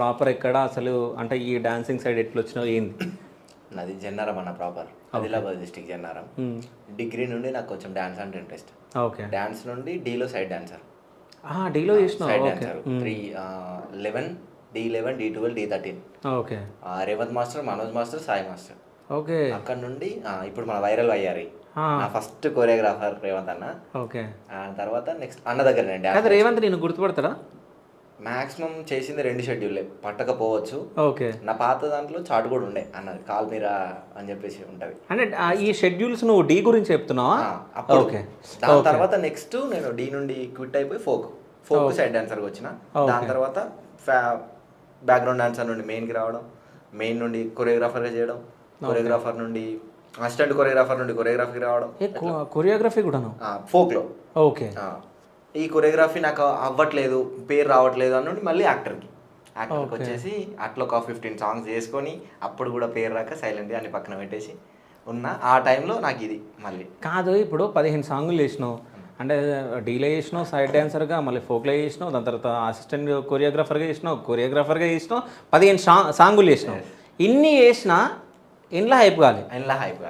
Proper ఎక్కడ అసలు అంటే ఈ డాన్సింగ్ సైడ్ ఎట్లా వచ్చినావు ఏంది? నాది జన్నారం అన్న proper Adilabad district Jannaram. Degree నుండి నాకు కొంచెం డాన్స్ అంటే ఇంట్రెస్ట్. ఓకే. డాన్స్ నుండి డీలో సైడ్ డాన్సర్. డీలో చేసినావు? Side okay. Dancer 11 D11 D12 D13. Okay. Revanth master, Manoj master, Sai master. Okay. అక్కడ నుండి ఇప్పుడు మన వైరల్ అయ్యారు. నా ఫస్ట్ కొరియోగ్రాఫర్ రేవంత్ అన్న. ఓకే. తర్వాత నెక్స్ట్ అన్న దగ్గర నేను డాన్స్. రేవంత్ నేను గుర్తుపడతాడా? మాక్సిమం చేసింది 2 షెడ్యూల్లే, పట్టకపోవచ్చు. ఓకే. నా పాత దాంట్లో చాటు కూడా ఉండే అన్నది కాల్ మీరా అని చెప్పేసి ఉంటది. అంటే ఈ షెడ్యూల్స్ నువ్వు డీ గురించి చెప్తున్నావా? ఓకే. దాని తర్వాత నెక్స్ట్ నేను డీ నుండి క్విట్ అయిపోయి ఫోక్ సైడ్ డాన్సర్కి వచ్చిన. దాని తర్వాత బ్యాక్గ్రౌండ్ డాన్సర్ నుండి మెయిన్కి రావడం, మెయిన్ నుండి కొరియోగ్రాఫర్గా చేయడం, కొరియోగ్రాఫర్ నుండి అసిస్టెంట్ కొరియోగ్రాఫర్ నుండి కొరియోగ్రఫీకి రావడం. కొరియోగ్రఫీ కూడా ఫోక్లో. ఓకే. ఈ కొరియోగ్రఫీ నాకు అవ్వట్లేదు, పేరు రావట్లేదు అన్నది మళ్ళీ యాక్టర్కి వచ్చేసి అట్లా ఒక 15 సాంగ్స్ చేసుకొని అప్పుడు కూడా పేరు రాక సైలెంట్గా అన్ని పక్కన పెట్టేసి ఉన్న ఆ టైంలో నాకు ఇది మళ్ళీ కాదు. ఇప్పుడు 15 సాంగులు చేసినావు అంటే డీలే చేసినావు, సైడ్ డాన్సర్గా, మళ్ళీ ఫోక్లో చేసినావు, దాని తర్వాత అసిస్టెంట్ కొరియోగ్రాఫర్గా చేసినావు, 15 సాంగులు చేసినావు. ఇన్ని చేసినా ఇంట్లో హైప్ కావాలి.